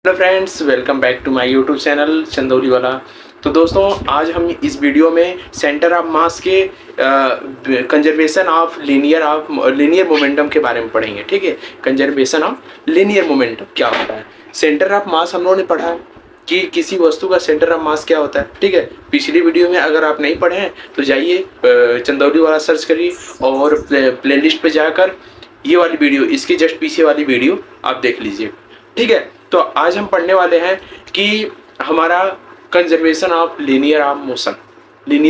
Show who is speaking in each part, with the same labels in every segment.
Speaker 1: Hello friends, welcome back to my YouTube channel Chandauli वाला। तो दोस्तों, आज हम इस वीडियो में सेंटर ऑफ मास के कंजर्वेशन ऑफ लीनियर मोमेंटम के बारे में पढ़ेंगे। ठीक है, कंजर्वेशन ऑफ लीनियर मोमेंटम क्या होता है। सेंटर ऑफ मास हम लोगों ने पढ़ा है कि किसी वस्तु का सेंटर ऑफ मास क्या होता है। ठीक है, पिछली वीडियो में अगर आप नहीं पढ़े हैं तो जाइए चंदौली वाला सर्च करिए और प्लेलिस्ट पे जाकर ये वाली वीडियो, इसके जस्ट पीछे वाली वीडियो आप देख लीजिए। ठीक है, तो आज हम पढ़ने वाले हैं कि हमारा कंजर्वेशन ऑफ लीनियर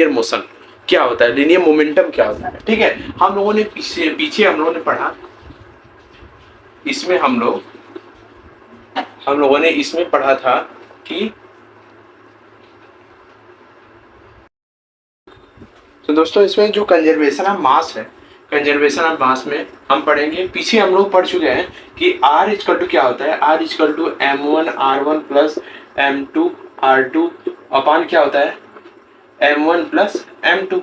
Speaker 1: मोशन क्या होता है, लीनियर मोमेंटम क्या होता है। ठीक है, हम लोगों ने पीछे हम लोगों ने पढ़ा, इसमें हम लोगों ने इसमें पढ़ा था कि तो दोस्तों, इसमें जो कंजर्वेशन ऑफ मास है, कंजर्वेशन ऑफ मास में हम पढ़ेंगे, पीछे हम लोग पढ़ चुके हैं कि R इक्वल टू क्या होता है। R equal to M1R1 plus M2R2 upon क्या होता है M1 प्लस M2।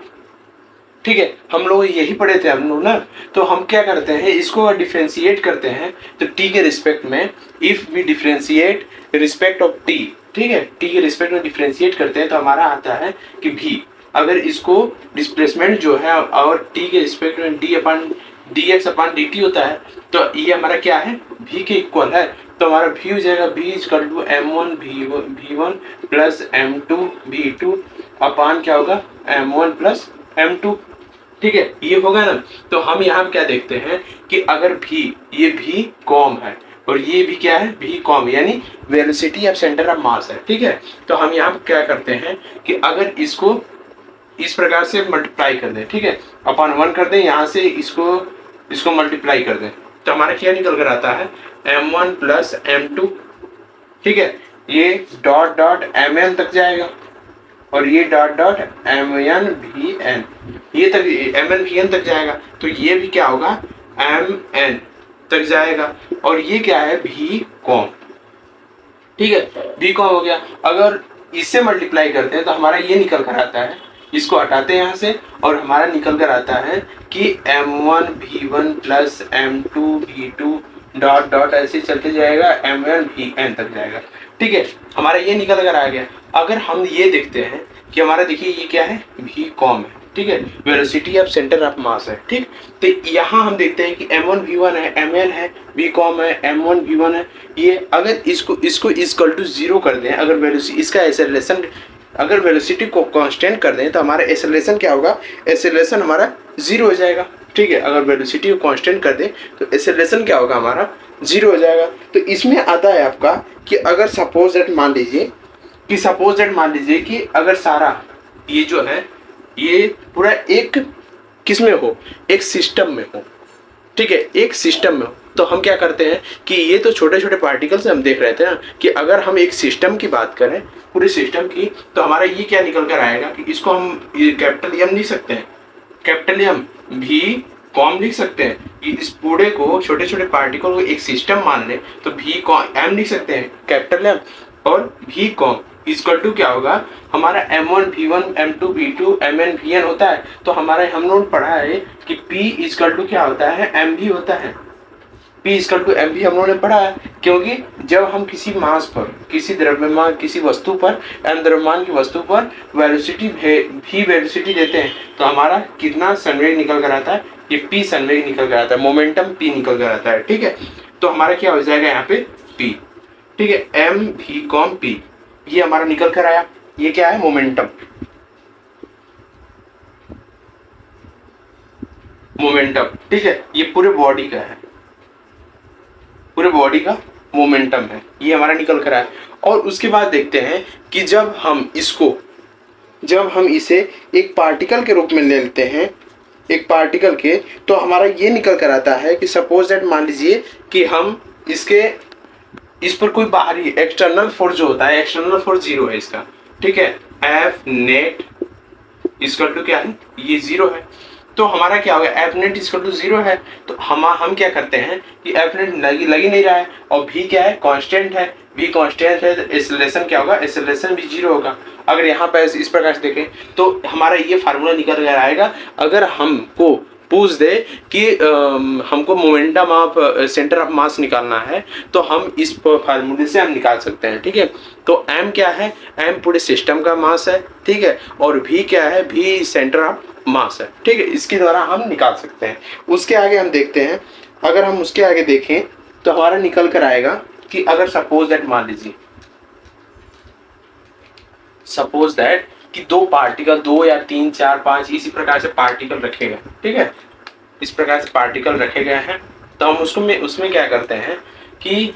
Speaker 1: ठीक है, हम लोग यही पढ़े थे हम लोग ना। तो हम क्या करते हैं, इसको डिफ्रेंशिएट करते हैं तो t के रिस्पेक्ट में, if we differentiate respect of t, ठीक है, t के रिस्पेक्ट में डिफ्रेंशिएट करते हैं तो हमारा आता है कि v। अगर इसको डिस्प्लेसमेंट जो है और t के रिस्पेक्ट में dx अपान dt होता है तो ये हमारा क्या है, v के इक्वल है। तो हमारा v हो जाएगा v equal to m1 v1 plus m2 v2 upon क्या होगा m1 प्लस m2। ठीक है, ये होगा ना। तो हम यहाँ क्या देखते हैं कि अगर v, ये v कॉम है और ये भी क्या है, v कॉम, यानी velocity of centre of mass है। ठीक है, तो हम यहाँ क्या करते हैं कि अगर इसको इस प्रकार से मल्टीप्लाई कर दें, ठीक है, अपॉन 1 कर दें, यहाँ से इसको मल्टीप्लाई कर दें तो हमारा क्या निकल कर आता है m1 प्लस m2। ठीक है, ये डॉट डॉट mn तक जाएगा और ये डॉट डॉट mn vn, ये तक mn vn तक जाएगा। तो ये भी क्या होगा mn तक जाएगा और ये क्या है v कॉम। ठीक है, v कॉम हो गया। अगर इससे मल्टीप्लाई करते हैं तो हमारा ये निकल कर आता है, इसको हटाते हैं यहाँ से और हमारा निकल कर आता है कि m1 v1 plus m2 v2 dot dot ऐसे चलते जाएगा m1 vn तक जाएगा। ठीक है, हमारा ये निकल कर आ गया। अगर हम ये देखते हैं कि हमारा, देखिए ये क्या है, v कॉम है। ठीक है, velocity of centre of mass है। ठीक, तो यहाँ हम देखते हैं कि m1 v1 है, mn है, v कॉम है, m1 v1 है। ये अगर इसको इक्वल टू 0 कर दें, अगर वेलोसिटी इसका एक्सेलरेशन, अगर वेलोसिटी को कांस्टेंट कर दें तो हमारा एक्सेलरेशन क्या होगा, एक्सेलरेशन हमारा 0 हो जाएगा। ठीक है, अगर वेलोसिटी को कांस्टेंट कर दें तो एक्सेलरेशन क्या होगा, हमारा 0 हो जाएगा। तो इसमें आता है आपका कि अगर सपोज दैट मान लीजिए कि अगर सारा ये जो है ये पूरा एक किस में हो, एक सिस्टम में हो। ठीक है, एक सिस्टम में हो तो हम क्या करते हैं कि ये तो छोटे छोटे पार्टिकल्स हम देख रहे थे ना, कि अगर हम एक सिस्टम की बात करें, पूरे सिस्टम की, तो हमारा ये क्या निकल कर आएगा कि इसको हम कैपिटल एम लिख सकते हैं, कैपिटल एम भी कॉम लिख सकते हैं। इस पूरे को, छोटे छोटे पार्टिकल को एक सिस्टम मान ले तो भी एम लिख सकते हैं, कैपिटल एम, और भी कॉम इक्वल टू क्या होगा, हमारा m1 v1 m2 v2 mn vn होता है। तो हमारा हम लोग पढ़ा है कि p इक्वल टू क्या होता है, mv होता है। p इक्वल टू mv हम लोगों ने पढ़ा है, क्योंकि जब हम किसी मास पर, किसी द्रव्यमान, किसी वस्तु पर, द्रव्यमान की वस्तु पर वेलोसिटी v वेलोसिटी देते हैं तो हमारा कितना संवेग निकल कर आता है, ये p संवेग निकल कर आता है, मोमेंटम p निकल कर आता है। ठीक है, तो हमारा क्या हो जाएगा यहाँ पे p। ठीक है, m v कॉम p, ये हमारा निकल कर आया। ये क्या है, मोमेंटम, ठीक है, ये पूरे बॉडी का है, पूरे बॉडी का मोमेंटम है, ये हमारा निकल कर आया। और उसके बाद देखते हैं कि जब हम इसे एक पार्टिकल के रूप में ले लेते हैं, एक पार्टिकल के, तो हमारा ये निकल कर आता है कि सपोज दैट मान लीजिए कि हम इस पर कोई बाहरी एक्सटर्नल फोर्स जो होता है, एक्सटर्नल फोर्स 0 है इसका। ठीक है, एफ नेट इक्वल टू क्या है, ये 0 है। तो हमारा क्या होगा, एफ नेट इक्वल टू 0 है। तो हम क्या करते हैं कि एफ नेट लग ही नहीं रहा है और भी क्या है, कांस्टेंट है, भी कांस्टेंट है, तो एक्सेलरेशन क्या होगा, एक्सेलरेशन भी 0 होगा। अगर यहाँ पे इस प्रकार से देखें तो हमारा ये फार्मूला निकल कर आएगा। अगर हमको पूछ दे कि हमको momentum of centre of mass निकालना है, तो हम इस फार्मूले से हम निकाल सकते हैं। ठीक है, तो m क्या है, m पूरे सिस्टम का मास है। ठीक है, और v क्या है, v सेंटर ऑफ मास है। ठीक है, इसके द्वारा हम निकाल सकते हैं। उसके आगे हम देखते हैं, अगर हम उसके आगे देखें तो हमारा निकल कर आएगा कि अगर सपोज दैट, मान लीजिए सपोज दैट कि दो पार्टिकल, 2 या 3 4 5 इसी प्रकार से पार्टिकल रखे गए। ठीक है, इस प्रकार से पार्टिकल रखे गए हैं, तो हम उसमें क्या करते हैं कि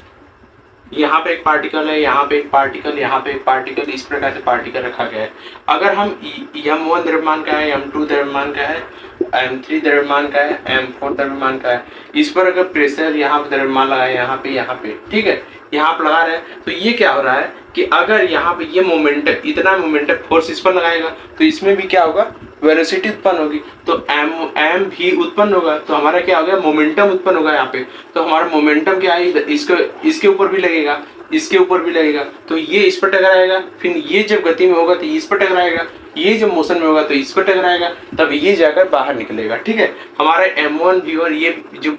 Speaker 1: यहाँ पे एक पार्टिकल है, यहाँ पे एक पार्टिकल, यहाँ पे एक पार्टिकल, इस प्रकार से पार्टिकल रखा गया है। अगर हम m1 द्रव्यमान का है, m2 द्रव्यमान का है, m3 द्रव्यमान का है, m4 द्रव्यमान का है, इस पर अगर प्रेशर यहाँ पे द्रव्यमान लगाए, यहाँ पे, ठीक है, यहाँ पे लगा रहे हैं, तो ये क्या हो रहा है कि अगर यहाँ पे ये मोमेंटम, इतना मोमेंटम फोर्स इस पर लगाएगा, तो इसमें भी क्या होगा, वेलोसिटी उत्पन्न होगी, तो m भी उत्पन्न होगा, तो हमारा क्या हो गया, मोमेंटम उत्पन्न होगा यहाँ पे। तो हमारा मोमेंटम क्या है, इसके ऊपर भी लगेगा, इसके ऊपर भी लगेगा, तो ये इस पर टकराएगा, फिर ये जब गति में होगा तो इस पर टकराएगा, ये जब मोशन में होगा तो इस पर टकराएगा, तब ये जाकर बाहर निकलेगा। ठीक है, हमारा m1 v1 ये जो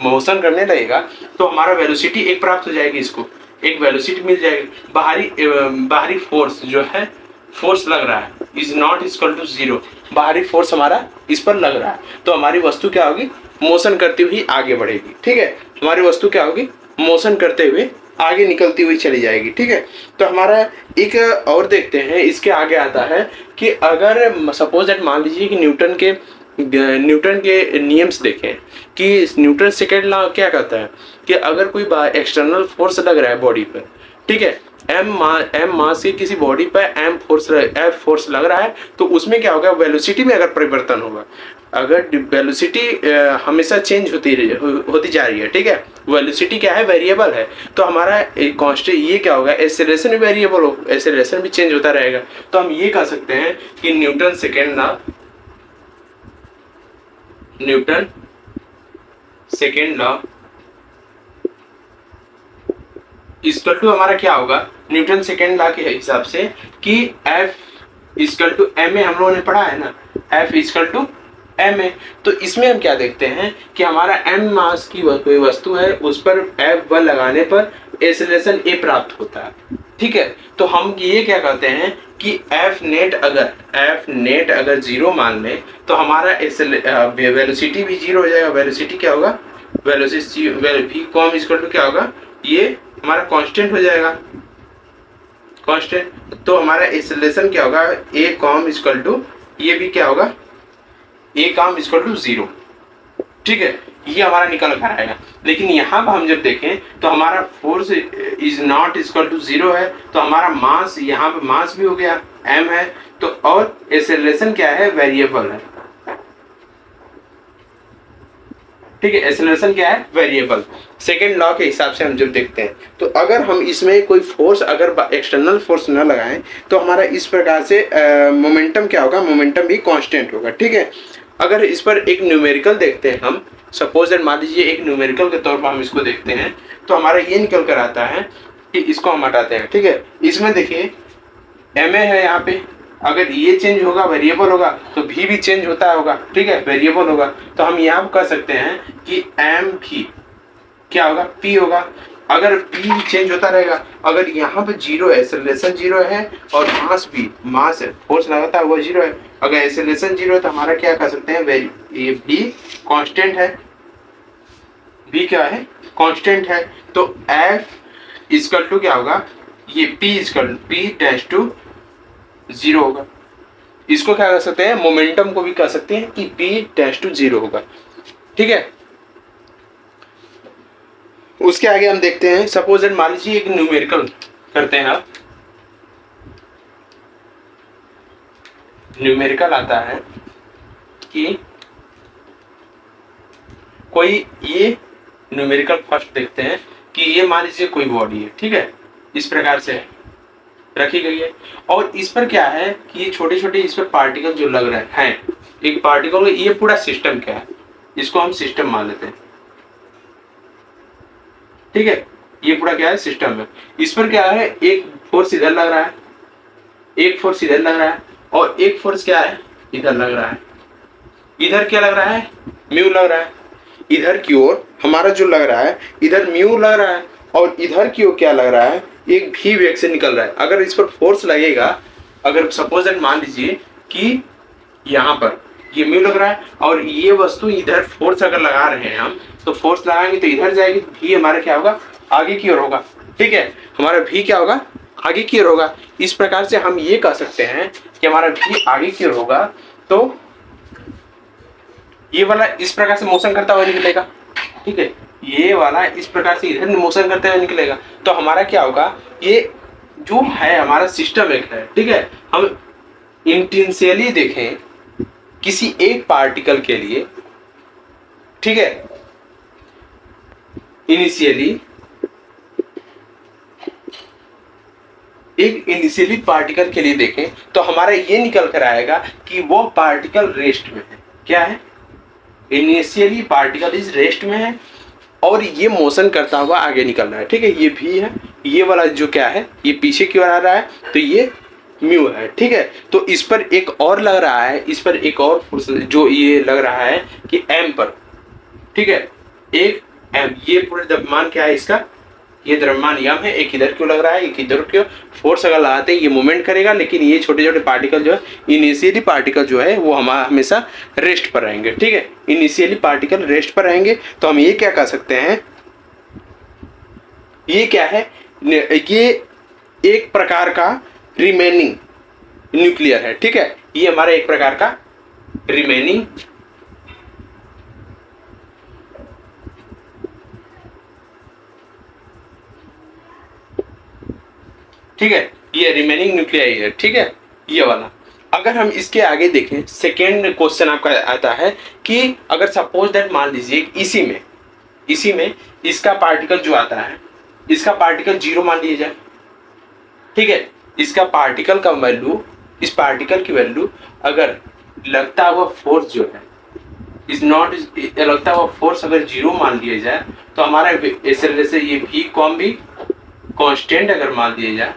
Speaker 1: मोशन करने लगेगा, तो हमारा वेलोसिटी एक प्राप्त हो जाएगी, इसको एक वेलोसिटी मिल जाएगी। बाहरी फोर्स जो है, फोर्स लग रहा है, इज नॉट इक्वल टू 0, बाहरी फोर्स हमारा इस पर लग रहा है, तो हमारी वस्तु क्या होगी, मोशन करती हुई आगे बढ़ेगी। ठीक है, हमारी वस्तु क्या होगी, मोशन करते हुए आगे निकलती हुई चली जाएगी। ठीक है, तो हमारा एक और देखते हैं, इसके आगे आता है कि अगर सपोज दैट, मान लीजिए कि न्यूटन के नियम्स देखें कि न्यूटन सेकेंड लॉ क्या कहता है कि अगर कोई एक्सटर्नल फोर्स लग रहा है बॉडी पर, ठीक है, m मास की किसी बॉडी पर F फोर्स लग रहा है, तो उसमें क्या होगा, वेलोसिटी में अगर परिवर्तन होगा, अगर वेलोसिटी हमेशा चेंज होती जा रही है। ठीक है, वेलोसिटी क्या है, वेरिएबल है, तो हमारा कांस्टेंट ये क्या होगा, एक्सेलरेशन भी वेरिएबल हो, एक्सेलरेशन भी चेंज होता रहेगा। तो हम ये कह सकते हैं कि Newton second law equal to हमारा क्या होगा, न्यूटन सेकेंड लॉ के हिसाब से कि F इक्वल टू ma, हम लोगों ने पढ़ा है ना, F इक्वल टू ma। तो इसमें हम क्या देखते हैं कि हमारा m मास की कोई वस्तु है, उस पर F बल लगाने पर एक्सेलरेशन a प्राप्त होता है। ठीक है, तो हम ये क्या कहते हैं कि F नेट अगर 0 मान लें, तो हमारा वेलोसिटी भी 0 हो जाएगा। वेलोसिटी क्या होगा, velocity v com equal to क्या होगा, ये हमारा कांस्टेंट हो जाएगा, कांस्टेंट। तो हमारा एक्सेलरेशन क्या होगा, a कॉम इक्वल टू, ये भी क्या होगा, a कॉम इक्वल टू 0। ठीक है, ये हमारा निकल कर आएगा। लेकिन यहाँ पर हम जब देखें तो हमारा force is not equal to 0 है, तो हमारा मास, यहाँ पे मास भी हो गया m है, तो और एक्सेलरेशन क्या है, वेरिएबल है। ठीक है, एक्सेलरेशन क्या है, वेरिएबल। सेकेंड लॉ के हिसाब से हम जब देखते हैं, तो अगर हम इसमें कोई फोर्स, अगर एक्सटर्नल फोर्स न लगाएं, तो हमारा इस प्रकार से मोमेंटम क्या होगा, मोमेंटम भी कांस्टेंट होगा। ठीक है, अगर इस पर एक न्यूमेरिकल देखते हैं हम, सपोज दैट मान लीजिए एक न्यूमेरिकल के तौर पर हम इसको देखते हैं, तो हमारा ये निकल कर आता है कि इसको हम हटाते हैं। ठीक है, इसमें देखिए ma है, यहाँ पे अगर ये चेंज होगा, वेरिएबल होगा, तो भी चेंज होता होगा। ठीक है, वेरिएबल होगा, तो हम यहाँ कह सकते हैं कि m भी क्या होगा, p होगा। अगर p चेंज होता रहेगा, अगर यहाँ पे 0 है, एक्सेलरेशन 0 है, और मास है, फोर्स लगाता है वो 0 है, अगर एक्सेलरेशन 0 है, तो हमारा क्या कह सकते हैं, ये भी कांस्टेंट है, भी क्या है, कांस्टेंट है। तो F इक्वल टू क्या होगा, ये P डैश टू 0 होगा। इसको क्या कर सकते हैं, मोमेंटम को भी कह सकते हैं कि P डैश टू 0 होगा। ठीक है, उसके आगे हम देखते हैं, सपोज मान लीजिए एक न्यूमेरिकल करते हैं आप, न्यूमेरिकल आता है कि कोई, ये न्यूमेरिकल फर्स्ट देखते हैं कि ये मान लीजिए कोई बॉडी है। ठीक है, इस प्रकार से रखी गई है, और इस पर क्या है कि ये छोटे छोटे इस पर पार्टिकल जो लग रहे हैं, एक पार्टिकल, ये पूरा सिस्टम क्या है, इसको हम सिस्टम मान लेते हैं। ठीक है, ये पूरा क्या है, सिस्टम है। इस पर क्या है, एक फोर्स इधर लग रहा है, एक फोर्स इधर लग रहा है, और एक फोर्स क्या है, इधर लग रहा है। इधर क्या लग रहा है, म्यू लग रहा है, इधर की ओर हमारा जो लग रहा है इधर म्यू लग रहा है, और इधर की ओर क्या लग रहा है, एक भी वेग से निकल रहा है। अगर इस पर फोर्स लगेगा, अगर सपोज दैट मान लीजिए कि यहाँ पर ये म्यू लग रहा है और ये वस्तु इधर फोर्स अगर लगा रहे हैं हम, तो फोर्स लगाएंगे तो इधर जाएगी, भी हमारा क्या होगा, आगे की ओर होगा। ठीक है, हमारा भी क्या होगा, आगे की ओर होगा। इस प्रकार से हम ये कह सकते हैं कि हमारा भी आगे की ओर होगा, तो ये वाला इस प्रकार से मोशन करता हुआ निकलेगा। ठीक है, ये वाला इस प्रकार से इधर मोशन करते हुए निकलेगा, तो हमारा क्या होगा, ये जो है हमारा सिस्टम एक है। ठीक है, हम इंटेंशियली देखें किसी एक पार्टिकल के लिए, ठीक है, इनिशियली पार्टिकल के लिए देखें तो हमारा ये निकल कर आएगा कि वो पार्टिकल रेस्ट में है। क्या है, इनिशियली पार्टिकल इस रेस्ट में है और ये मोशन करता हुआ आगे निकल रहा है। ठीक है, ये भी है, ये वाला जो क्या है, ये पीछे की ओर आ रहा है, तो ये म्यू है। ठीक है, तो इस पर एक और लग रहा है, इस पर एक और फोर्स जो ये लग रहा है कि एम पर। ठीक है, एक एम, ये पूरे द्रव्यमान क्या है इसका, ये द्रव्यमान यम है, एक इधर क्यों लग रहा है, एक इधर क्यों। फोर्स अगर लगाते हैं ये मूवमेंट करेगा, लेकिन ये छोटे छोटे पार्टिकल जो है, इनिशियली पार्टिकल जो है वो हमेशा रेस्ट पर रहेंगे। ठीक है, इनिशियली पार्टिकल रेस्ट पर रहेंगे, तो हम ये क्या कह सकते हैं, ये क्या है, ये एक प्रकार का रिमेनिंग न्यूक्लियर है। ठीक है, ये हमारा एक प्रकार का रिमेनिंग ठीक है, ये रिमेनिंग न्यूक्लियाई है। ठीक है, ये वाला। अगर हम इसके आगे देखें, सेकेंड क्वेश्चन आपका आता है कि अगर सपोज दैट मान लीजिए इसी में इसका पार्टिकल जो आता है, इसका पार्टिकल 0 मान लिया जाए। ठीक है, इसका पार्टिकल का वैल्यू, इस पार्टिकल की वैल्यू अगर लगता हुआ फोर्स जो है इज नॉट, लगता हुआ फोर्स अगर 0 मान लिया जाए, तो हमारा ऐसे ये भी कॉम भी कांस्टेंट अगर मान दिया जाए,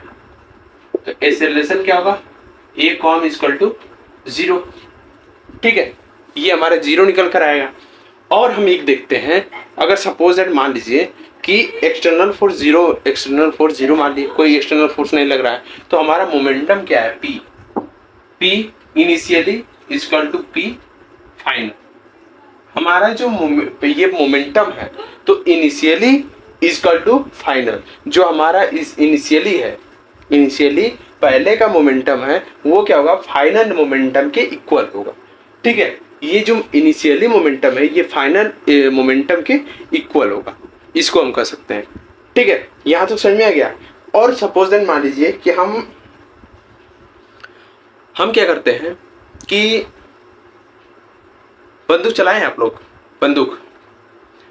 Speaker 1: तो एक्सेलरेशन क्या होगा, ए कॉम इक्वल टू 0। ठीक है, ये हमारा 0 निकल कर आएगा। और हम एक देखते हैं, अगर सपोज दैट मान लीजिए कि एक्सटर्नल फोर्स 0 मान लीजिए, कोई एक्सटर्नल फोर्स नहीं लग रहा है, तो हमारा मोमेंटम क्या है, P initially equal to P final. हमारा जो ये मोमेंटम है, तो इनिशियली इक्वल टू फाइनल, जो हमारा इस इनिशियली पहले का मोमेंटम है वो क्या होगा, फाइनल मोमेंटम के इक्वल होगा। ठीक है, ये जो इनिशियली मोमेंटम है ये फाइनल मोमेंटम के इक्वल होगा, इसको हम कह सकते हैं। ठीक है, यहां तक समझ में आ गया। और सपोज देन मान लीजिए कि हम क्या करते हैं कि बंदूक चलाएं आप लोग, बंदूक,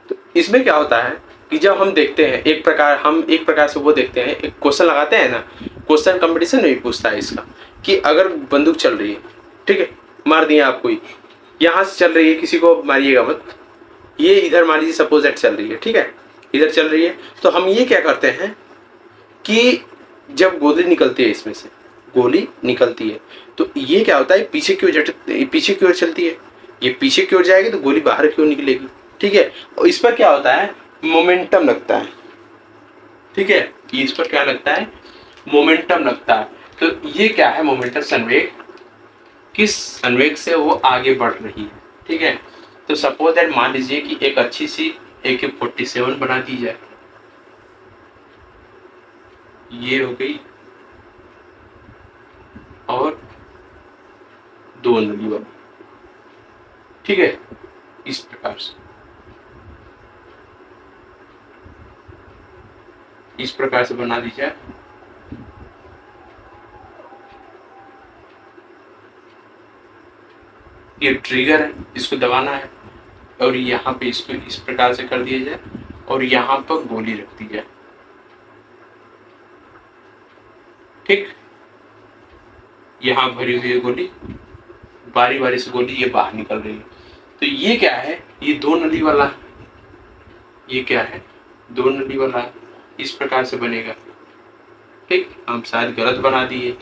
Speaker 1: तो इसमें क्या होता है कि जब हम देखते हैं एक प्रकार से वो देखते हैं, एक क्वेश्चन लगाते हैं ना, क्वेश्चन कंपटीशन में भी पूछता है इसका कि अगर बंदूक चल रही है, ठीक है, मार दिया आप कोई, यहाँ से चल रही है, किसी को मारिएगा मत, ये इधर मान लीजिए सपोज दैट चल रही है, ठीक है, इधर चल रही है, तो हम ये क्या करते हैं कि जब गोली निकलती है, इसमें से गोली निकलती है, तो ये क्या होता है, पीछे की ओर चलती है, ये पीछे की ओर जाएगी तो गोली बाहर की ओर निकलेगी। ठीक है, और इस पर क्या होता है, मोमेंटम लगता है। ठीक है, इस पर क्या लगता है, मोमेंटम लगता है। तो ये क्या है, मोमेंटम संवेग, किस संवेग से वो आगे बढ़ रही है। ठीक है, तो सपोज दैट मान लीजिए कि एक अच्छी सी AK-47 बना दी जाए, ये हो गई, और 2 नली वाली, ठीक है, इस प्रकार से, इस प्रकार से बना दी जाए। ये ट्रिगर है, इसको दबाना है, और यहाँ पे इसको इस प्रकार से कर दिया जाए, और यहाँ पर गोली रख दी जाए। ठीक, यहाँ भरी हुई है गोली, बारी बारी से गोली ये बाहर निकल रही है। तो ये क्या है, ये 2 नली वाला, ये क्या है, 2 नली वाला, इस प्रकार से बनेगा। ठीक, हम शायद गलत बना दिए।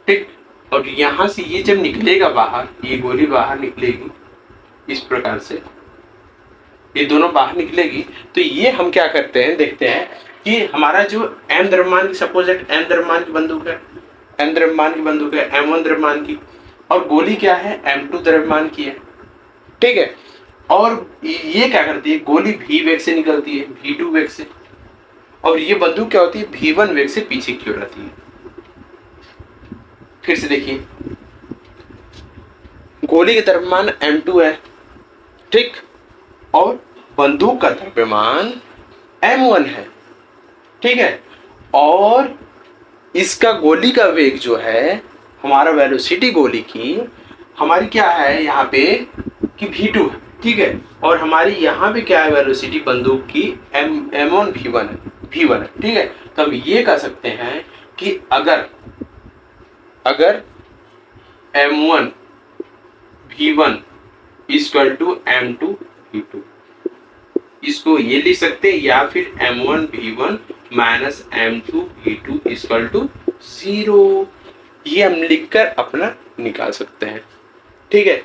Speaker 1: ठीक, और यहाँ से ये जब निकलेगा बाहर, ये गोली बाहर निकलेगी, इस प्रकार से ये दोनों बाहर निकलेगी। तो ये हम क्या करते हैं, देखते हैं कि हमारा जो m द्रव्यमान की, सपोज दैट m द्रव्यमान की बंदूक है, m द्रव्यमान की बंदूक है, m1 द्रव्यमान की, और गोली क्या है, m2 द्रव्यमान की है, ठीक है। और ये क्या करती है, गोली v वेग से निकलती है, v2 वेग से, और ये बंदूक क्या होती है, v1 वेग से पीछे की ओर रहती है। फिर से देखिए, गोली का द्रव्यमान m2 है, ठीक, और बंदूक का द्रव्यमान m1 है, ठीक है, और इसका गोली का वेग जो है, हमारा वेलोसिटी गोली की हमारी क्या है यहाँ पे कि v2 है, ठीक है, और हमारी यहाँ पे क्या है, वेलोसिटी बंदूक की m1 v1 है, ठीक है। तो हम ये कह सकते हैं कि अगर m1 v1 equal to m2 v2, इसको ये लिख सकते हैं, या फिर m1 v1 minus m2 v2 equal to 0, ये हम लिखकर अपना निकाल सकते हैं, ठीक है।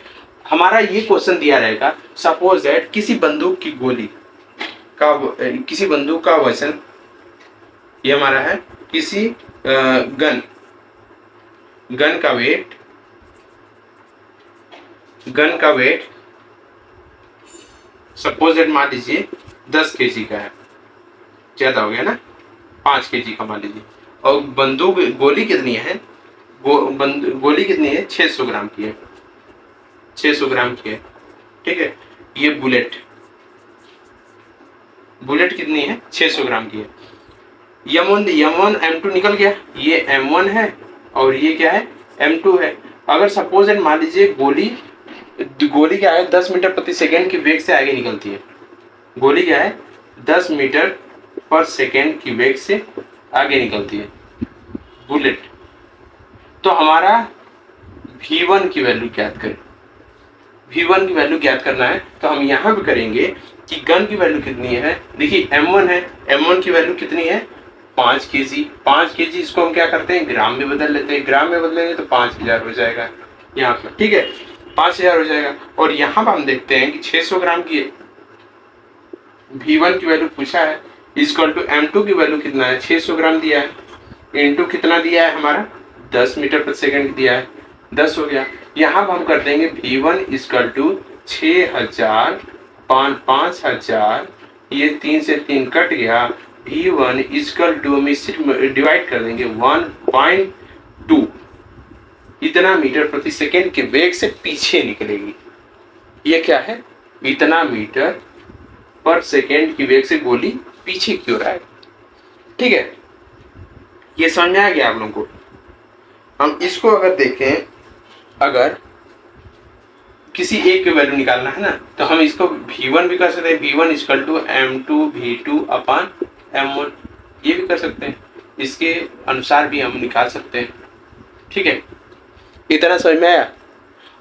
Speaker 1: हमारा ये क्वेश्चन दिया रहेगा, सपोज दैट किसी बंदूक की गोली का, किसी बंदूक का वजन, ये हमारा है किसी गन का वेट सपोज दैट मान लीजिए 10 kg का है, ज्यादा हो गया ना, 5 kg का मान लीजिए, और बंदूक गोली कितनी है, गोली कितनी है, 600 ग्राम की है, 600 ग्राम की है, ठीक है। ये बुलेट कितनी है, 600 ग्राम की है। m1 m2 निकल गया, ये m1 है और ये क्या है, m2 है। अगर सपोज एंड मान लीजिए गोली क्या है, 10 मीटर प्रति सेकेंड की वेग से आगे निकलती है, गोली क्या है, 10 मीटर पर सेकेंड की वेग से आगे निकलती है बुलेट। तो हमारा v1 की वैल्यू ज्ञात करें, v1 की वैल्यू ज्ञात करना है, तो हम यहाँ भी करेंगे कि गन की वैल्यू कितनी है। देखिए m1 है, m1 की वैल्यू कितनी है, 5 kg, इसको हम क्या करते हैं, ग्राम में बदल लेते हैं, ग्राम में बदलेंगे तो 5000 हो जाएगा यहाँ पर, ठीक है, 5000 हो जाएगा। और यहाँ पर हम देखते हैं कि 600 ग्राम की v1 की वैल्यू पूछा है, इक्वल टू m2 की वैल्यू कितना है, 600 ग्राम दिया है, इंटू कितना दिया है हमारा, 10 मीटर प्रति सेकेंड दिया है, 10 हो गया। यहाँ पर हम कर देंगे v1 इक्वल टू 6000 5000, ये 3 से 3 कट गया, v1 इक्वल टू हम इसे डिवाइड कर देंगे 1.2, इतना मीटर प्रति सेकेंड के वेग से पीछे निकलेगी। ये क्या है, इतना मीटर पर सेकेंड की वेग से गोली पीछे की ओर आएगी, ठीक है। ये समझ में आ गया आप लोगों को। हम इसको अगर देखें, अगर किसी एक की वैल्यू निकालना है ना, तो हम इसको v1 भी कर सकते हैं, v1 equal to m2 v2 upon m1, ये भी कर सकते हैं, इसके अनुसार भी हम निकाल सकते हैं, ठीक है। इतना समझ में आया।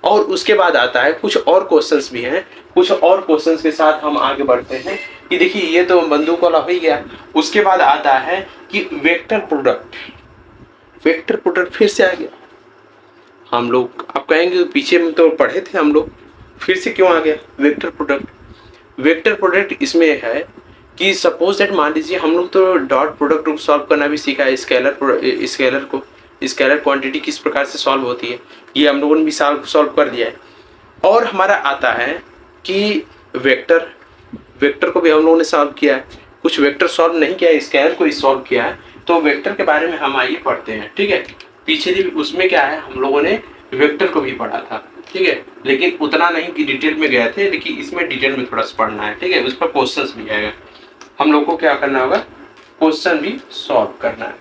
Speaker 1: और उसके बाद आता है कुछ और क्वेश्चंस भी हैं, कुछ और क्वेश्चंस के साथ हम आगे बढ़ते हैं कि देखिए ये तो बंदूक वाला हो ही गया। उसके बाद आता है कि वेक्टर प्रोडक्ट फिर से आ गया। हम लोग आप कहेंगे पीछे में तो पढ़े थे हम लोग, फिर से क्यों आ गया वेक्टर प्रोडक्ट इसमें है कि सपोज दैट मान लीजिए हम लोग तो डॉट प्रोडक्ट को सॉल्व करना भी सीखा है, स्केलर क्वांटिटी किस प्रकार से सॉल्व होती है, ये हम लोगों ने भी सॉल्व कर दिया है। और हमारा आता है कि वेक्टर को भी हम लोगों ने सॉल्व किया है, कुछ वेक्टर सॉल्व नहीं किया है, स्केलर को ही सॉल्व किया है। तो वेक्टर के बारे में हम आइए पढ़ते हैं, ठीक है। पीछे भी उसमें क्या है, हम लोगों ने वेक्टर को भी पढ़ा था, ठीक है, लेकिन उतना नहीं कि डिटेल में गए थे, लेकिन इसमें डिटेल में थोड़ा सा पढ़ना है, ठीक है। उस पर क्वेश्चंस भी आएगा, हम लोग को क्या करना होगा, क्वेश्चन भी सॉल्व करना है,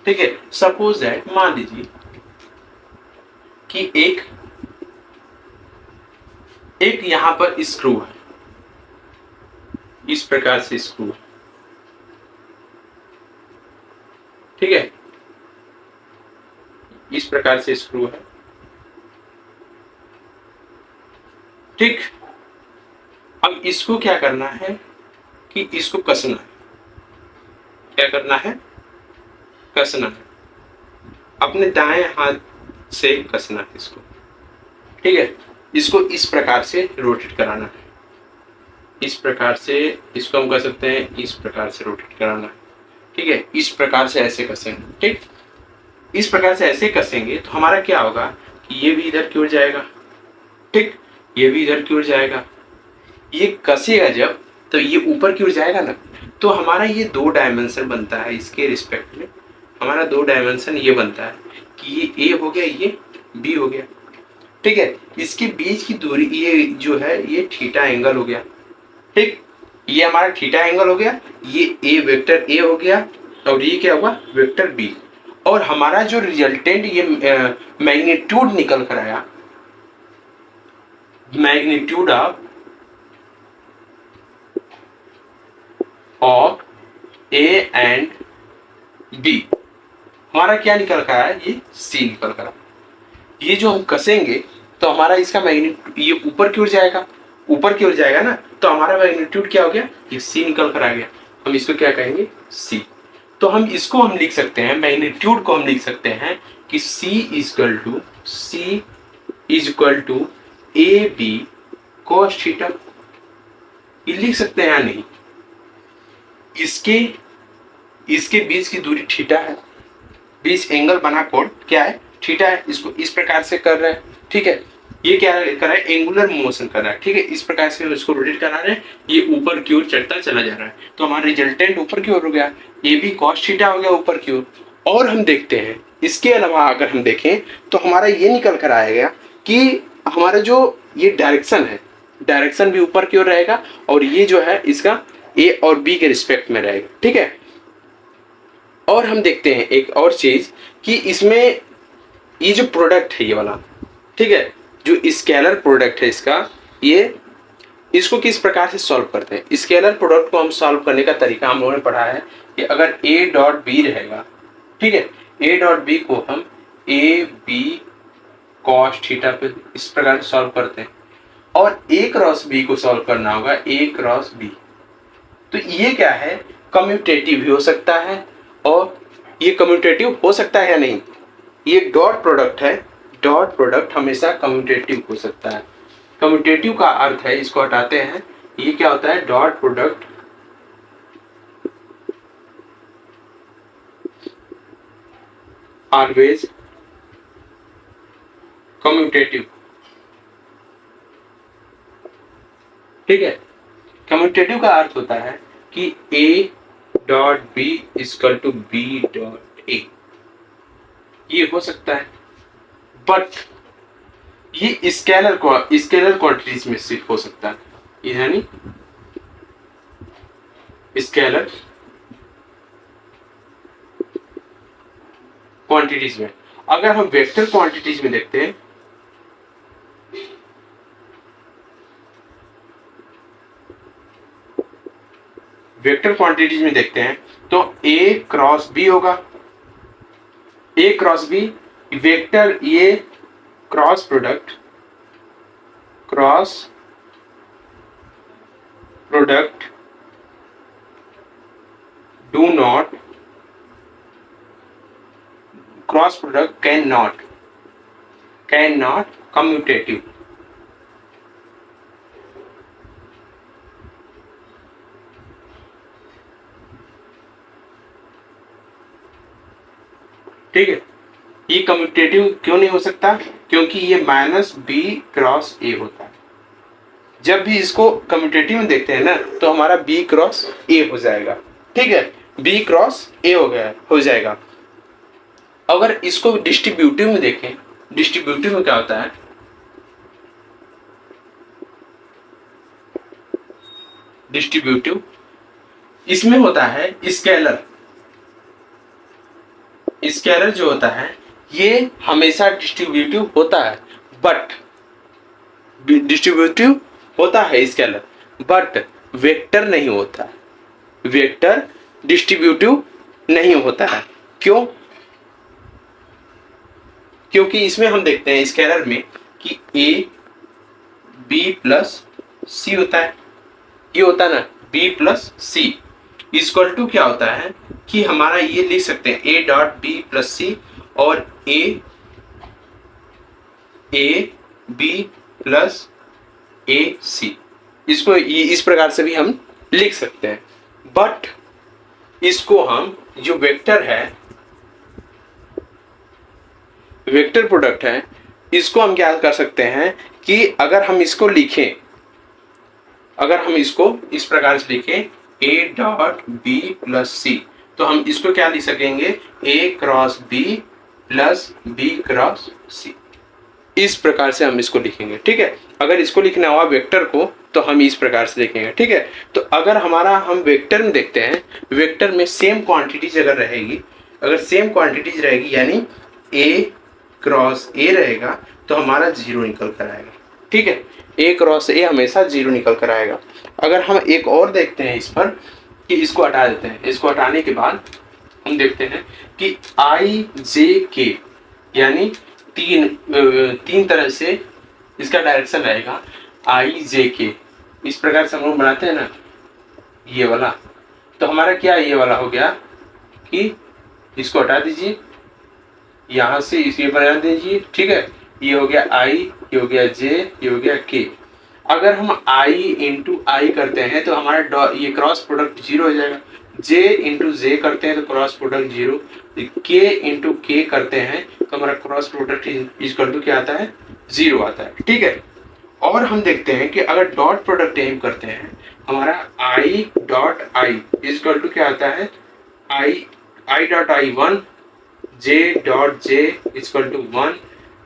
Speaker 1: ठीक है। सपोज दैट मान लीजिए कि एक यहां पर स्क्रू है, इस प्रकार से स्क्रू है, ठीक है, इस प्रकार से स्क्रू है, ठीक। अब इसको क्या करना है कि इसको कसना है, क्या करना है, कसना है, अपने दाएं हाथ से कसना है इसको, ठीक है। इसको इस प्रकार से रोटेट कराना है, इस प्रकार से इसको हम कर सकते हैं, इस प्रकार से रोटेट कराना है, ठीक है। इस प्रकार से ऐसे कसेंगे, ठीक, इस प्रकार से ऐसे कसेंगे तो हमारा क्या होगा कि ये भी इधर की ओर जाएगा, ठीक, ये भी इधर की ओर जाएगा। ये कसेगा जब तो ये ऊपर की ओर जाएगा ना, तो हमारा ये 2 डायमेंशन बनता है, इसके रिस्पेक्ट में हमारा 2 डायमेंशन ये बनता है कि ये ए हो गया, ये बी हो गया, ठीक है। इसके बीच की दूरी ये जो है ये थीटा एंगल हो गया, ठीक, ये हमारा थीटा एंगल हो गया, ये ए वेक्टर ए हो गया और ये क्या हुआ वेक्टर बी। और हमारा जो रिजल्टेंट ये मैग्नीट्यूड निकल कर आया, magnitude of A and B हमारा क्या निकल कर आया, ये सी निकल कर आया। ये जो हम कसेंगे तो हमारा इसका मैग्नीट्यूड ये ऊपर की ओर जाएगा, ऊपर की ओर जाएगा ना, तो हमारा मैग्नीट्यूड क्या हो गया, ये सी निकल कर आ गया। हम इसको क्या कहेंगे, सी। तो हम इसको हम लिख सकते हैं, मैग्नीट्यूड को हम लिख सकते हैं कि c is equal to A B cos theta. ये लिख सकते हैं या नहीं? इसके बीच की दूरी थीटा है, बीच एंगल बना कोण क्या है, थीटा है। इसको इस प्रकार से कर रहे हैं, ठीक है। ये क्या कर रहा है, एंगुलर मोशन कर रहा है, ठीक है। इस प्रकार से इसको रोटेट करा रहे हैं, ये ऊपर की ओर चढ़ता चला जा रहा है, तो हमारा रिजल्टेंट ऊपर की ओर हो गया, ये भी कॉस थीटा हो गया ऊपर की ओर। और हम देखते हैं इसके अलावा अगर हम देखें तो हमारा ये निकल कर आएगा कि हमारा जो ये डायरेक्शन है, डायरेक्शन भी ऊपर की ओर रहेगा और ये जो है इसका ए और बी के रिस्पेक्ट में रहेगा, ठीक है। और हम देखते हैं एक और चीज कि इसमें ये जो प्रोडक्ट है ये वाला, ठीक है, जो स्केलर प्रोडक्ट है इसका, ये इसको किस प्रकार से सॉल्व करते हैं। स्केलर प्रोडक्ट को हम सॉल्व करने का तरीका हम लोगों ने पढ़ा है कि अगर ए डॉट बी रहेगा, ठीक है, ए डॉट बी को हम ए बी कॉस थीटा पे इस प्रकार से सॉल्व करते हैं, और ए क्रॉस बी को सॉल्व करना होगा ए क्रॉस बी। तो ये क्या है, कम्यूटेटिव भी हो सकता है और ये कम्यूटेटिव हो सकता है या नहीं। ये डॉट प्रोडक्ट है, डॉट प्रोडक्ट हमेशा कम्यूटेटिव हो सकता है। कम्यूटेटिव का अर्थ है, इसको हटाते हैं, ये क्या होता है, डॉट प्रोडक्ट ऑलवेज कम्यूटेटिव, ठीक है। कम्यूटेटिव का अर्थ होता है कि A dot B equal to B dot A, ये हो सकता है, बट ये स्केलर क्वांटिटीज में सिर्फ हो सकता है, यानी स्केलर क्वांटिटीज में। अगर हम वेक्टर क्वांटिटीज में देखते हैं, वेक्टर क्वांटिटीज में देखते हैं तो ए क्रॉस बी होगा, ए क्रॉस बी वेक्टर, ये cross product do not, cross product can not commutative, ठीक है। ये कम्यूटेटिव क्यों नहीं हो सकता, क्योंकि ये माइनस बी क्रॉस ए होता है। जब भी इसको कम्यूटेटिव में देखते हैं ना तो हमारा बी क्रॉस ए हो जाएगा, ठीक है, बी क्रॉस ए हो जाएगा। अगर इसको डिस्ट्रीब्यूटिव में देखें, डिस्ट्रीब्यूटिव में क्या होता है, डिस्ट्रीब्यूटिव इसमें होता है स्केलर जो होता है ये हमेशा डिस्ट्रीब्यूटिव होता है, बट डिस्ट्रीब्यूटिव होता है स्केलर, बट वेक्टर नहीं होता है, वेक्टर डिस्ट्रीब्यूटिव नहीं होता है। क्यों? क्योंकि इसमें हम देखते हैं स्केलर में कि ए बी प्लस सी होता है, ये होता है ना B plus C equal to क्या होता है कि हमारा ये लिख सकते हैं A dot B plus C और ए बी प्लस ए सी। इसको इस प्रकार से भी हम लिख सकते हैं। बट इसको हम जो वेक्टर है, वेक्टर प्रोडक्ट है, इसको हम क्या कर सकते हैं कि अगर हम इसको लिखें, अगर हम इसको इस प्रकार से लिखें a dot B plus c, तो हम इसको क्या लिख सकेंगे, a cross b plus b cross c. इस प्रकार से हम इसको लिखेंगे। ठीक है, अगर इसको लिखना हुआ वेक्टर को तो हम इस प्रकार से लिखेंगे। ठीक है, तो अगर हमारा हम वेक्टर में देखते हैं, वेक्टर में सेम क्वांटिटीज अगर रहेगी, अगर सेम क्वांटिटीज रहेगी यानी ए क्रॉस ए रहेगा तो हमारा जीरो निकल कर आएगा। ठीक है, ए क्रॉस ए हमेशा जीरो निकल कर आएगा। अगर हम एक और देखते हैं इस पर कि इसको हटा देते हैं, इसको हटाने के बाद हम देखते हैं कि आई जे के यानी तीन तरह से इसका डायरेक्शन रहेगा आई जे के। इस प्रकार से हम लोग बनाते हैं ना ये वाला, तो हमारा क्या ये वाला हो गया कि इसको हटा दीजिए, यहाँ से इसे बना दीजिए। ठीक है, ये हो गया आई, ये हो गया जे, ये हो गया के। अगर हम आई इंटू आई करते हैं तो हमारा ये क्रॉस प्रोडक्ट जीरो हो जाएगा। जे इंटू जे करते हैं तो क्रॉस प्रोडक्ट जीरो। के इंटू के करते हैं तो हमारा क्रॉस प्रोडक्ट इक्वल टू क्या आता है, जीरो आता है। ठीक है, और हम देखते हैं कि अगर डॉट प्रोडक्ट एम करते हैं, हमारा I dot I equal to क्या आता है, I dot I one, J dot J equal to one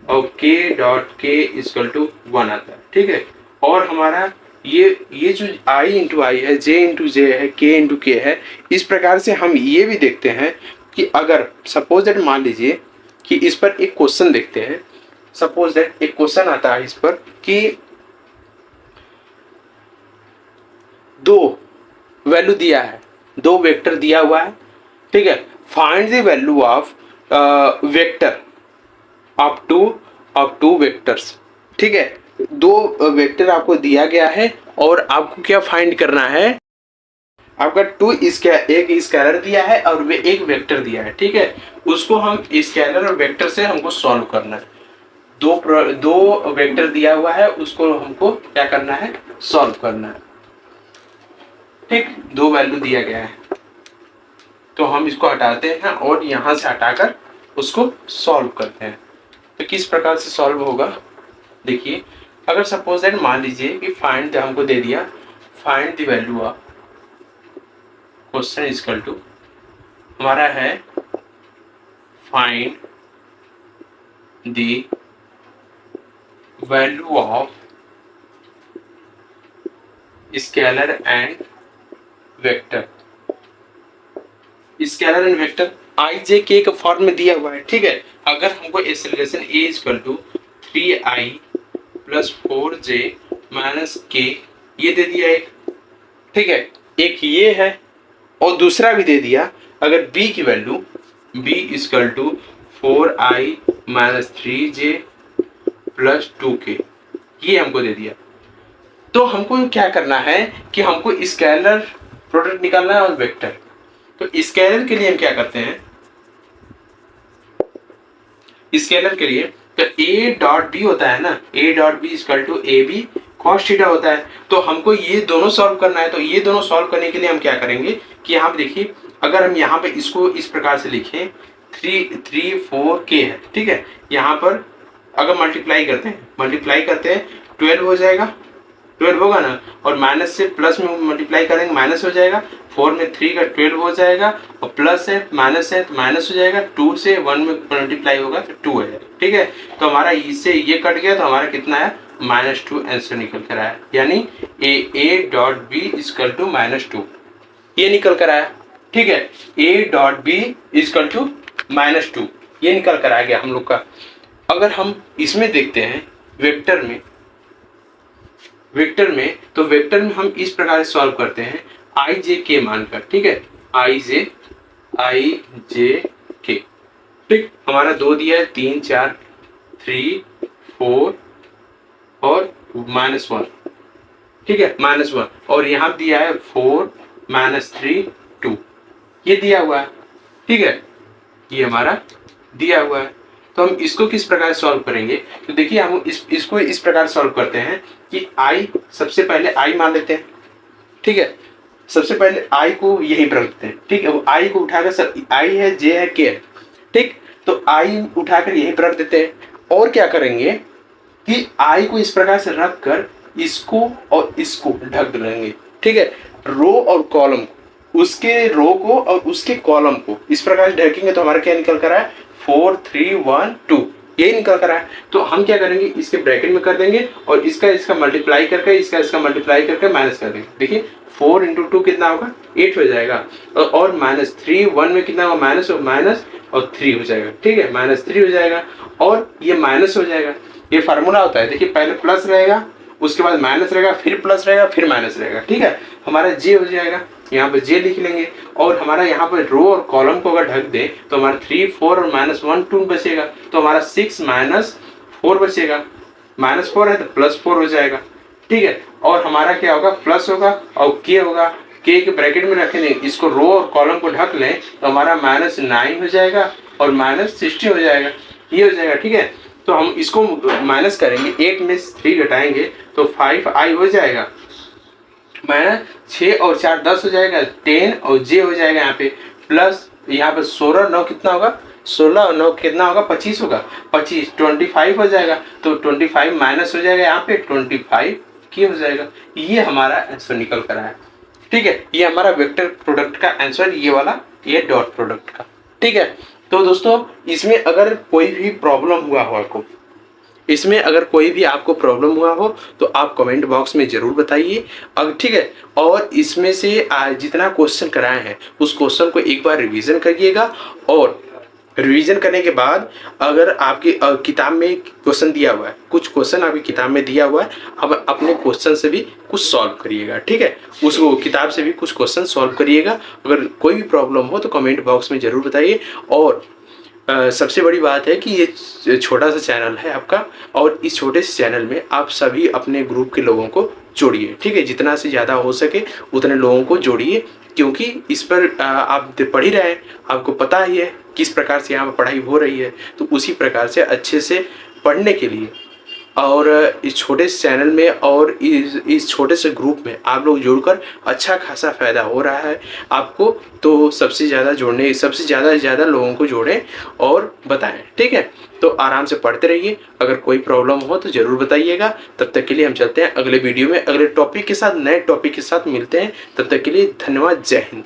Speaker 1: और के डॉट के इक्वल टू वन आता है। ठीक है, और हमारा ये जो i इंटू आई है, j इंटू जे है, k इंटू के है, इस प्रकार से हम ये भी देखते हैं कि अगर सपोज दैट मान लीजिए कि इस पर एक क्वेश्चन देखते हैं, सपोज दैट एक क्वेश्चन आता है इस पर कि दो वैल्यू दिया है, दो वेक्टर दिया हुआ है। ठीक है, find the value of vector of two vectors. ठीक है, दो वेक्टर आपको दिया गया है और आपको क्या फाइंड करना है, आपका एक स्केलर दिया है और वे एक वेक्टर दिया है। ठीक है, उसको हम स्केलर और वेक्टर से हमको सॉल्व करना है। दो वेक्टर दिया हुआ है, उसको हमको क्या करना है, सॉल्व करना है। ठीक, दो वैल्यू दिया गया है तो हम इसको हटाते हैं और यहां से हटाकर उसको सॉल्व करते हैं। तो किस प्रकार से सॉल्व होगा, देखिए, अगर सपोज दैट मान लीजिए कि फाइंड हमको दे दिया, find the value of question equal to हमारा है find the value of scalar and vector. Scalar and vector i j k का फॉर्म में दिया हुआ है। ठीक है, अगर हमको acceleration A equal to 3i plus 4j minus K ये दे दिया एक। ठीक है, एक ये है और दूसरा भी दे दिया, अगर b की value b equal to 4i minus 3j plus 2k ये हमको दे दिया। तो हमको क्या करना है कि हमको स्केलर प्रोडक्ट निकालना है और वेक्टर। तो स्केलर के लिए हम क्या करते हैं, स्केलर के लिए तो a डॉट बी होता है ना, a dot B equal to A B cos theta होता है। तो हमको ये दोनों सॉल्व करना है। तो ये दोनों सॉल्व करने के लिए हम क्या करेंगे कि यहाँ पे देखिए, अगर हम यहाँ पे इसको इस प्रकार से लिखें 3 4 k है। ठीक है, यहाँ पर अगर मल्टीप्लाई करते हैं 12 हो जाएगा, 12 होगा ना, और माइनस से प्लस में मल्टीप्लाई करेंगे माइनस हो जाएगा, 4 में 3 का 12 हो जाएगा और प्लस है माइनस तो माइनस हो जाएगा, 2 से 1 में मल्टीप्लाई होगा तो 2 हो जाएगा। ठीक है, तो हमारा इससे ये कट गया तो हमारा कितना है, -2 आंसर निकल कर आया, यानी A dot B equal to -2 ये निकल कर आया। ठीक है, A dot B equal to -2 ये निकल कर आ गया हम लोग का। अगर हम इसमें देखते हैं वेक्टर में तो वेक्टर में हम इस प्रकार से सॉल्व करते हैं आई जे के मानकर। ठीक है, आई जे के। ठीक, हमारा 2 दिया है, 3 4 3 4 और -1। ठीक है, -1 और यहाँ दिया है 4 -3 2 ये दिया हुआ है। ठीक है, ये हमारा दिया हुआ है। तो हम इसको किस प्रकार सॉल्व करेंगे, तो देखिए हम इसको इस प्रकार सॉल्व करते हैं कि आई, सबसे पहले आई मान लेते हैं, ठीक है। सबसे पहले आई को यहीं पर रखते हैं, ठीक है। वो आई को उठाकर, सब आई है, जे है, के है, ठीक। तो आई उठाकर यहीं पर रख देते हैं और क्या करेंगे कि आई को इस प्रकार से रख कर इसको और इसको ढक देंगे, ठीक है। रो और कॉलम को, उसके रो को और उसके कॉलम को इस प्रकार से ढकेंगे तो हमारा क्या निकल कर रहा है, 4 3 1 2, यही निकल कर रहा है। तो हम क्या करेंगे, इसके ब्रैकेट में कर देंगे और इसका मल्टीप्लाई करके, इसका मल्टीप्लाई करके माइनस कर देंगे। देखिए 4 इंटू 2 कितना होगा, 8 हो जाएगा, और माइनस 3 1 में कितना होगा, माइनस और 3 हो जाएगा, ठीक है। -3 हो जाएगा और ये माइनस हो जाएगा। ये फार्मूला होता है, देखिए पहले प्लस रहेगा, उसके बाद माइनस रहेगा, फिर प्लस रहेगा, फिर माइनस रहेगा, ठीक है। हमारा जे हो जाएगा, यहाँ पे जे लिख लेंगे और हमारा यहाँ पर रो और कॉलम को अगर ढक दे तो हमारा 3 4 और -1 2 बचेगा, तो हमारा 6 -4 बचेगा। -4 है तो +4 हो जाएगा, ठीक है। और हमारा क्या होगा, प्लस होगा और के होगा, के ब्रैकेट में रखेंगे, इसको रो और कॉलम को ढक लें तो हमारा -9 हो जाएगा और -60 हो जाएगा, ये हो जाएगा, ठीक है। तो हम इसको माइनस करेंगे, 8 में 3 घटाएंगे तो 5i हो जाएगा, -6 और 4 10 हो जाएगा, 10 और जे हो जाएगा यहाँ पे, प्लस यहाँ पे 16 9 कितना होगा, 16 और 9 कितना होगा, 25 होगा, 25 25 हो जाएगा, तो 25 माइनस हो जाएगा यहाँ पे 25 की हो जाएगा। ये हमारा आंसर निकल कर आया, ठीक है। ये हमारा वेक्टर प्रोडक्ट का आंसर, ये वाला, ये डॉट प्रोडक्ट का, ठीक है। तो दोस्तों इसमें अगर कोई भी प्रॉब्लम हुआ हो आपको, इसमें अगर कोई भी आपको प्रॉब्लम हुआ हो तो आप कमेंट बॉक्स में ज़रूर बताइए, अब ठीक है। और इसमें से जितना क्वेश्चन कराए हैं उस क्वेश्चन को एक बार रिवीजन करिएगा, और रिवीजन करने के बाद अगर आपकी किताब में क्वेश्चन दिया हुआ है, कुछ क्वेश्चन आपकी किताब में दिया हुआ है, अब अपने क्वेश्चन से भी कुछ सॉल्व करिएगा, ठीक है। उसको किताब से भी कुछ क्वेश्चन सॉल्व करिएगा। अगर कोई भी प्रॉब्लम हो तो कमेंट बॉक्स में ज़रूर बताइए। और सबसे बड़ी बात है कि ये छोटा सा चैनल है आपका, और इस छोटे से चैनल में आप सभी अपने ग्रुप के लोगों को जोड़िए, ठीक है। जितना से ज़्यादा हो सके उतने लोगों को जोड़िए, क्योंकि इस पर आप पढ़ ही रहे हैं, आपको पता ही है किस प्रकार से यहाँ पर पढ़ाई हो रही है। तो उसी प्रकार से अच्छे से पढ़ने के लिए और इस छोटे से चैनल में और इस छोटे से ग्रुप में आप लोग जुड़कर अच्छा खासा फ़ायदा हो रहा है आपको। तो सबसे ज़्यादा से ज़्यादा लोगों को जोड़ें और बताएं, ठीक है। तो आराम से पढ़ते रहिए, अगर कोई प्रॉब्लम हो तो ज़रूर बताइएगा। तब तक के लिए हम चलते हैं अगले वीडियो में, अगले टॉपिक के साथ, नए टॉपिक के साथ मिलते हैं। तब तक के लिए धन्यवाद, जय हिंद।